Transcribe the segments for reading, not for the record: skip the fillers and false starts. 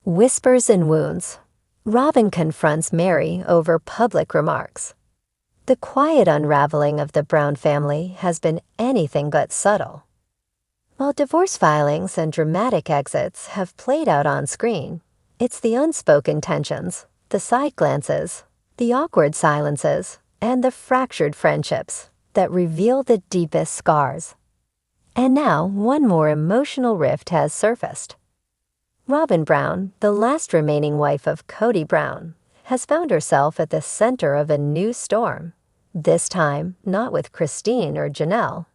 Whispers and wounds. Robyn confronts Meri over public remarks. The quiet unraveling of the Brown family has been anything but subtle. While divorce filings and dramatic exits have played out on screen, it's the unspoken tensions, the side glances, the awkward silences, and the fractured friendships that reveal the deepest scars. And now, one more emotional rift has surfaced. Robyn Brown, the last remaining wife of Kody Brown, has found herself at the center of a new storm. This time, not with Christine or Janelle,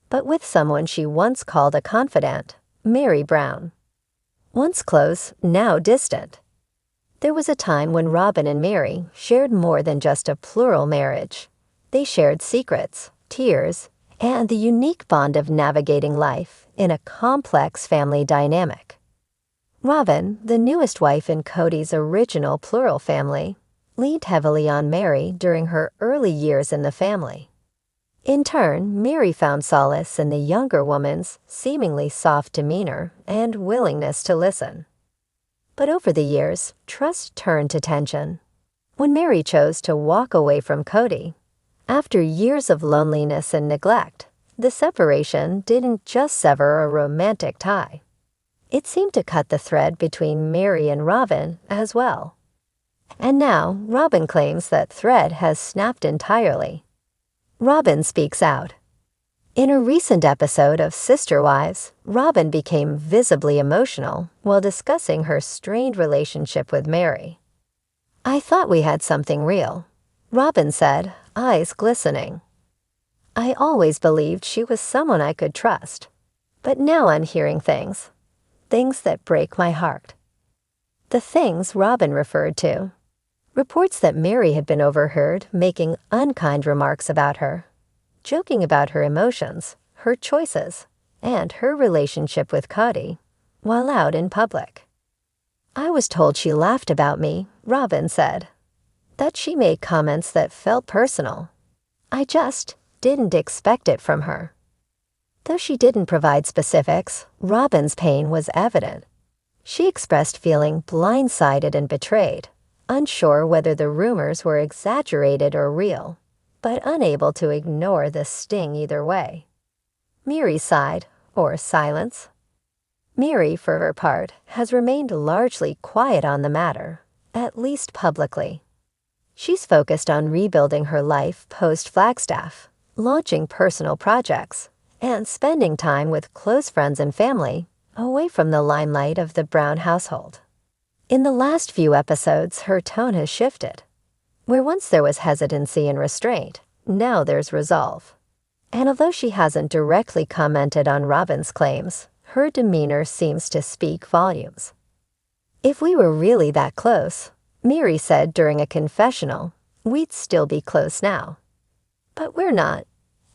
but with someone she once called a confidant, Meri Brown. Once close, now distant. There was a time when Robyn and Meri shared more than just a plural marriage. They shared secrets, tears, and the unique bond of navigating life in a complex family dynamic. Robyn, the newest wife in Kody's original plural family, leaned heavily on Meri during her early years in the family. In turn, Meri found solace in the younger woman's seemingly soft demeanor and willingness to listen. But over the years, trust turned to tension. When Meri chose to walk away from Kody, after years of loneliness and neglect, the separation didn't just sever a romantic tie. It seemed to cut the thread between Meri and Robyn as well. And now, Robyn claims that thread has snapped entirely. Robyn speaks out. In a recent episode of Sister Wives, Robyn became visibly emotional while discussing her strained relationship with Meri. "I thought we had something real," Robyn said, eyes glistening. "I always believed she was someone I could trust. But now I'm hearing things that break my heart." The things Robyn referred to. Reports that Meri had been overheard making unkind remarks about her, joking about her emotions, her choices, and her relationship with Kody while out in public. "I was told she laughed about me," Robyn said. "That she made comments that felt personal. I just didn't expect it from her." Though she didn't provide specifics, Robyn's pain was evident. She expressed feeling blindsided and betrayed, unsure whether the rumors were exaggerated or real, but unable to ignore the sting either way. Meri sighed, or silence. Meri, for her part, has remained largely quiet on the matter, at least publicly. She's focused on rebuilding her life post-Flagstaff, launching personal projects, and spending time with close friends and family, away from the limelight of the Brown household. In the last few episodes, her tone has shifted. Where once there was hesitancy and restraint, now there's resolve. And although she hasn't directly commented on Robyn's claims, her demeanor seems to speak volumes. "If we were really that close," Meri said during a confessional, "we'd still be close now. But we're not,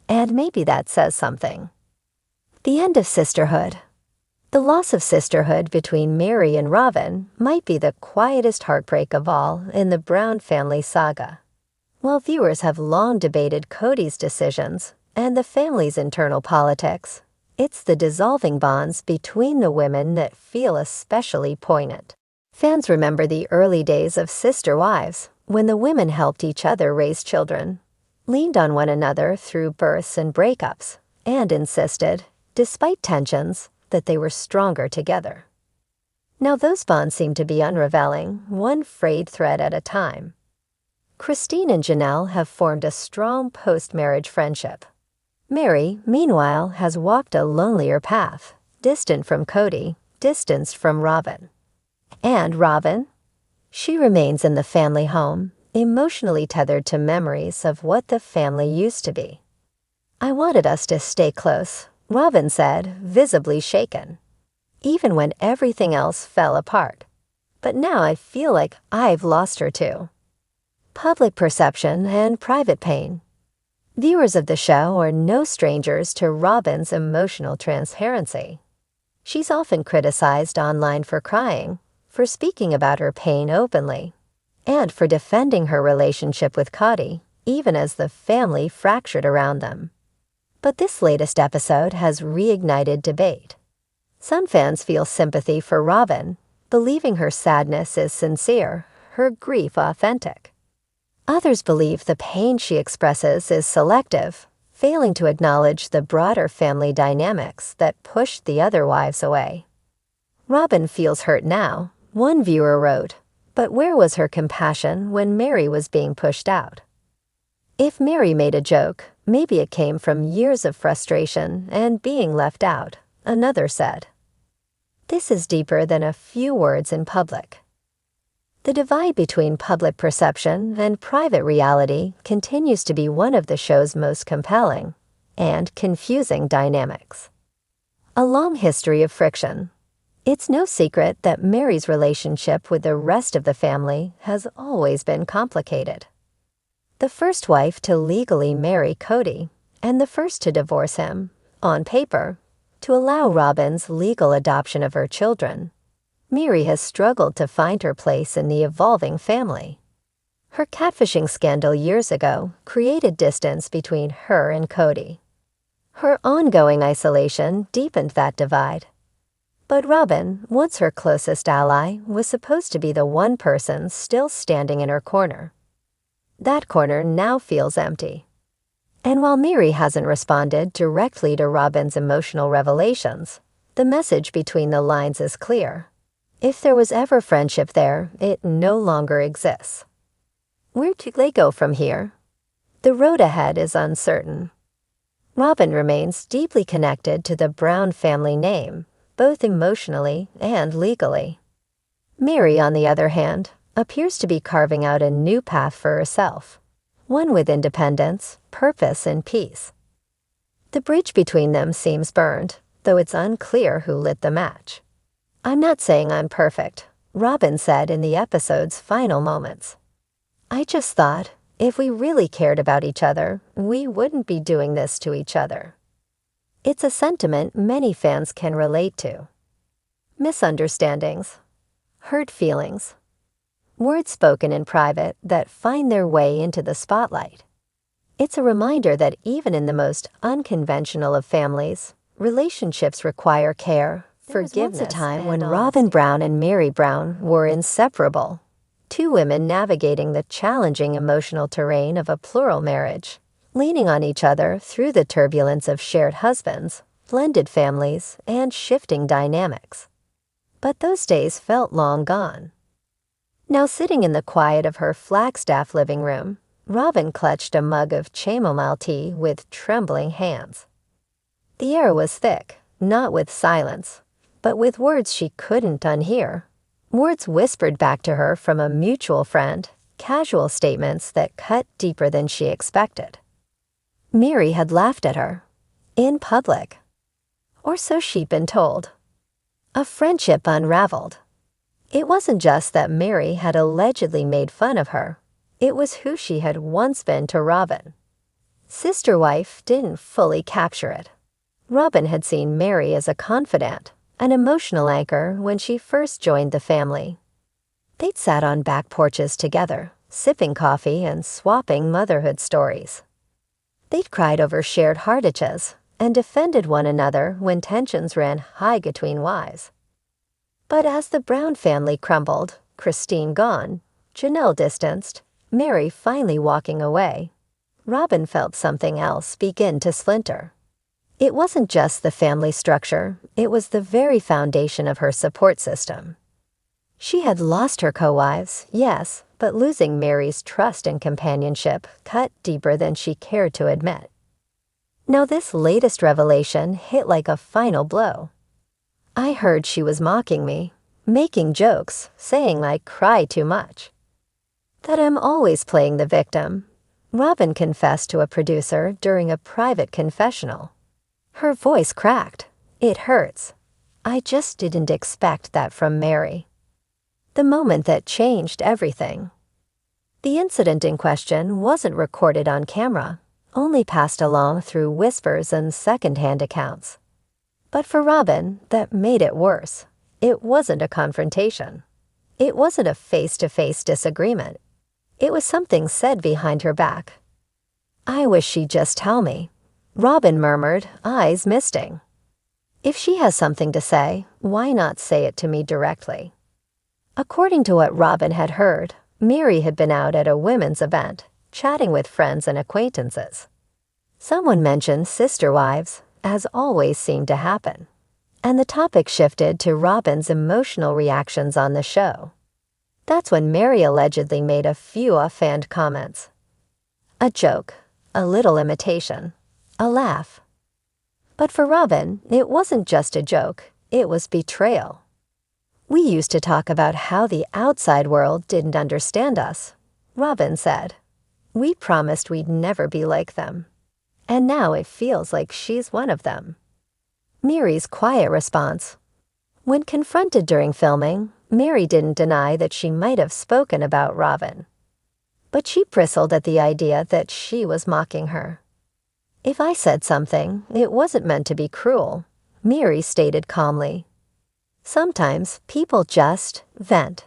and maybe that says something." The end of sisterhood. The loss of sisterhood between Meri and Robyn might be the quietest heartbreak of all in the Brown family saga. While viewers have long debated Kody's decisions and the family's internal politics, it's the dissolving bonds between the women that feel especially poignant. Fans remember the early days of Sister Wives, when the women helped each other raise children, leaned on one another through births and breakups, and insisted, despite tensions, that they were stronger together. Now those bonds seem to be unraveling, one frayed thread at a time. Christine and Janelle have formed a strong post-marriage friendship. Meri, meanwhile, has walked a lonelier path, distant from Kody, distanced from Robyn. And Robyn? She remains in the family home, emotionally tethered to memories of what the family used to be. "I wanted us to stay close," Robyn said, visibly shaken, "even when everything else fell apart. But now I feel like I've lost her too." Public perception and private pain. Viewers of the show are no strangers to Robyn's emotional transparency. She's often criticized online for crying, for speaking about her pain openly, and for defending her relationship with Kody, even as the family fractured around them. But this latest episode has reignited debate. Some fans feel sympathy for Robyn, believing her sadness is sincere, her grief authentic. Others believe the pain she expresses is selective, failing to acknowledge the broader family dynamics that pushed the other wives away. Robyn feels hurt now, one viewer wrote, but where was her compassion when Meri was being pushed out? If Meri made a joke, maybe it came from years of frustration and being left out, another said. This is deeper than a few words in public. The divide between public perception and private reality continues to be one of the show's most compelling and confusing dynamics. A long history of friction. It's no secret that Meri's relationship with the rest of the family has always been complicated. The first wife to legally marry Kody, and the first to divorce him, on paper, to allow Robyn's legal adoption of her children, Meri has struggled to find her place in the evolving family. Her catfishing scandal years ago created distance between her and Kody. Her ongoing isolation deepened that divide. But Robyn, once her closest ally, was supposed to be the one person still standing in her corner. That corner now feels empty. And while Meri hasn't responded directly to Robyn's emotional revelations, the message between the lines is clear. If there was ever friendship there, it no longer exists. Where do they go from here? The road ahead is uncertain. Robyn remains deeply connected to the Brown family name, both emotionally and legally. Meri, on the other hand, appears to be carving out a new path for herself, one with independence, purpose, and peace. The bridge between them seems burned, though it's unclear who lit the match. I'm not saying I'm perfect, Robyn said in the episode's final moments. I just thought, if we really cared about each other, we wouldn't be doing this to each other. It's a sentiment many fans can relate to. Misunderstandings, hurt feelings, words spoken in private that find their way into the spotlight. It's a reminder that even in the most unconventional of families, relationships require care, forgiveness. There was once a time when Robyn Brown and Meri Brown were inseparable, two women navigating the challenging emotional terrain of a plural marriage, leaning on each other through the turbulence of shared husbands, blended families, and shifting dynamics. But those days felt long gone. Now sitting in the quiet of her Flagstaff living room, Robyn clutched a mug of chamomile tea with trembling hands. The air was thick, not with silence, but with words she couldn't unhear. Words whispered back to her from a mutual friend, casual statements that cut deeper than she expected. Meri had laughed at her, in public. Or so she'd been told. A friendship unraveled. It wasn't just that Meri had allegedly made fun of her. It was who she had once been to Robyn. Sister wife didn't fully capture it. Robyn had seen Meri as a confidant, an emotional anchor when she first joined the family. They'd sat on back porches together, sipping coffee and swapping motherhood stories. They'd cried over shared heartaches and defended one another when tensions ran high between wives. But as the Brown family crumbled, Christine gone, Janelle distanced, Meri finally walking away, Robyn felt something else begin to splinter. It wasn't just the family structure, it was the very foundation of her support system. She had lost her co-wives, yes, but losing Meri's trust and companionship cut deeper than she cared to admit. Now this latest revelation hit like a final blow. I heard she was mocking me, making jokes, saying I cry too much. That I'm always playing the victim, Robyn confessed to a producer during a private confessional. Her voice cracked. It hurts. I just didn't expect that from Meri. The moment that changed everything. The incident in question wasn't recorded on camera, only passed along through whispers and second-hand accounts. But for Robyn, that made it worse. It wasn't a confrontation. It wasn't a face-to-face disagreement. It was something said behind her back. I wish she'd just tell me, Robyn murmured, eyes misting. If she has something to say, why not say it to me directly? According to what Robyn had heard, Meri had been out at a women's event, chatting with friends and acquaintances. Someone mentioned sister wives, as always seemed to happen, and the topic shifted to Robyn's emotional reactions on the show. That's when Meri allegedly made a few offhand comments. A joke, a little imitation, a laugh. But for Robyn, it wasn't just a joke, it was betrayal. "We used to talk about how the outside world didn't understand us," Robyn said. "We promised we'd never be like them. And now it feels like she's one of them." Meri's quiet response. When confronted during filming, Meri didn't deny that she might have spoken about Robyn. But she bristled at the idea that she was mocking her. "If I said something, it wasn't meant to be cruel," Meri stated calmly. "Sometimes people just vent,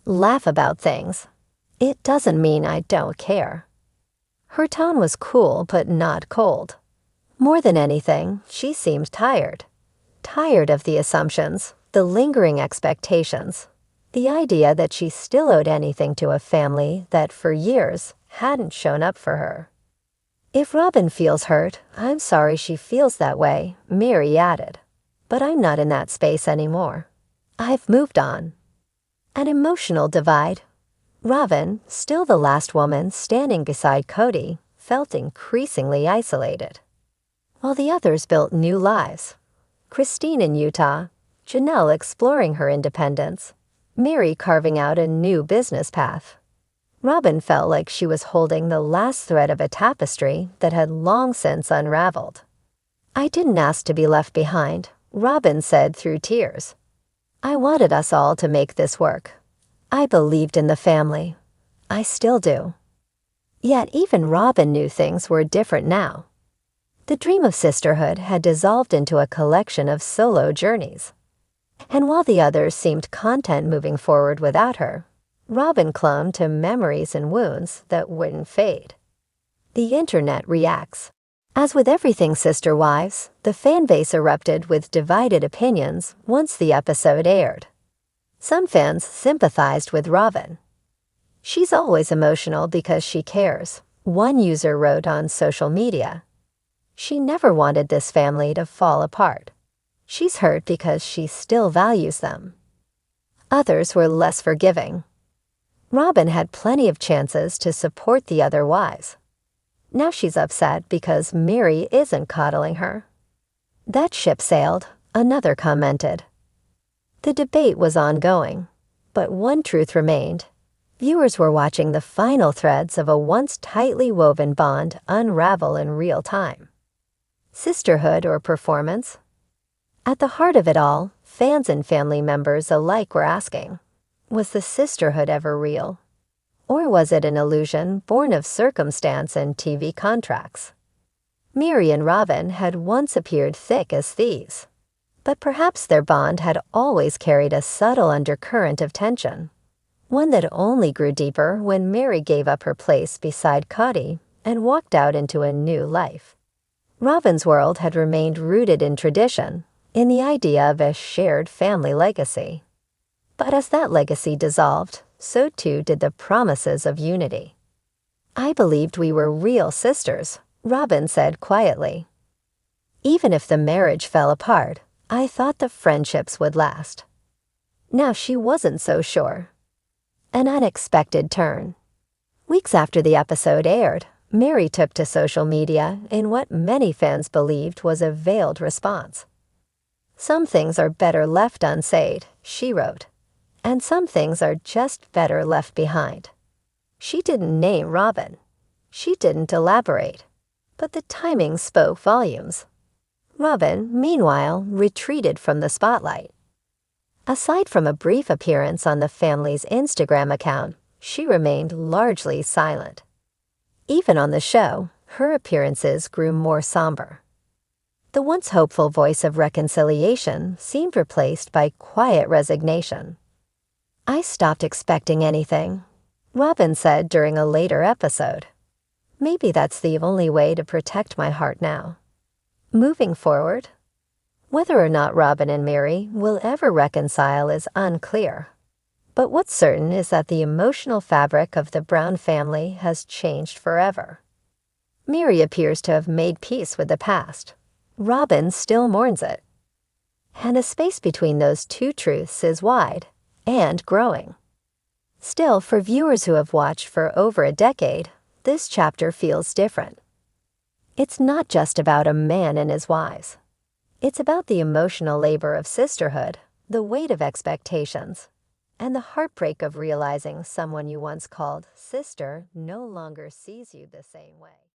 laugh about things. It doesn't mean I don't care." Her tone was cool but not cold. More than anything, she seemed tired. Tired of the assumptions, the lingering expectations, the idea that she still owed anything to a family that for years hadn't shown up for her. "If Robyn feels hurt, I'm sorry she feels that way," Meri added. "But I'm not in that space anymore. I've moved on." An emotional divide. Robyn, still the last woman standing beside Kody, felt increasingly isolated. While the others built new lives. Christine in Utah, Janelle exploring her independence, Meri carving out a new business path. Robyn felt like she was holding the last thread of a tapestry that had long since unraveled. "I didn't ask to be left behind," Robyn said through tears. "I wanted us all to make this work. I believed in the family. I still do." Yet even Robyn knew things were different now. The dream of sisterhood had dissolved into a collection of solo journeys. And while the others seemed content moving forward without her, Robyn clung to memories and wounds that wouldn't fade. The internet reacts. As with everything Sister Wives, the fanbase erupted with divided opinions once the episode aired. Some fans sympathized with Robyn. "She's always emotional because she cares," one user wrote on social media. "She never wanted this family to fall apart. She's hurt because she still values them." Others were less forgiving. Robyn had plenty of chances to support the other wives. Now she's upset because Meri isn't coddling her. "That ship sailed," another commented. The debate was ongoing, but one truth remained. Viewers were watching the final threads of a once tightly woven bond unravel in real time. Sisterhood or performance? At the heart of it all, fans and family members alike were asking, was the sisterhood ever real? Or was it an illusion born of circumstance and TV contracts? Meri and Robyn had once appeared thick as thieves, but perhaps their bond had always carried a subtle undercurrent of tension, one that only grew deeper when Meri gave up her place beside Kody and walked out into a new life. Robyn's world had remained rooted in tradition, in the idea of a shared family legacy. But as that legacy dissolved, so too did the promises of unity. "I believed we were real sisters," Robyn said quietly. "Even if the marriage fell apart, I thought the friendships would last." Now she wasn't so sure. An unexpected turn. Weeks after the episode aired, Meri took to social media in what many fans believed was a veiled response. "Some things are better left unsaid," she wrote, "and some things are just better left behind." She didn't name Robyn. She didn't elaborate. But the timing spoke volumes. Robyn, meanwhile, retreated from the spotlight. Aside from a brief appearance on the family's Instagram account, she remained largely silent. Even on the show, her appearances grew more somber. The once hopeful voice of reconciliation seemed replaced by quiet resignation. "I stopped expecting anything," Robyn said during a later episode. "Maybe that's the only way to protect my heart now." Moving forward, whether or not Robyn and Meri will ever reconcile is unclear. But what's certain is that the emotional fabric of the Brown family has changed forever. Meri appears to have made peace with the past. Robyn still mourns it. And the space between those two truths is wide and growing. Still, for viewers who have watched for over a decade, this chapter feels different. It's not just about a man and his wives. It's about the emotional labor of sisterhood, the weight of expectations, and the heartbreak of realizing someone you once called sister no longer sees you the same way.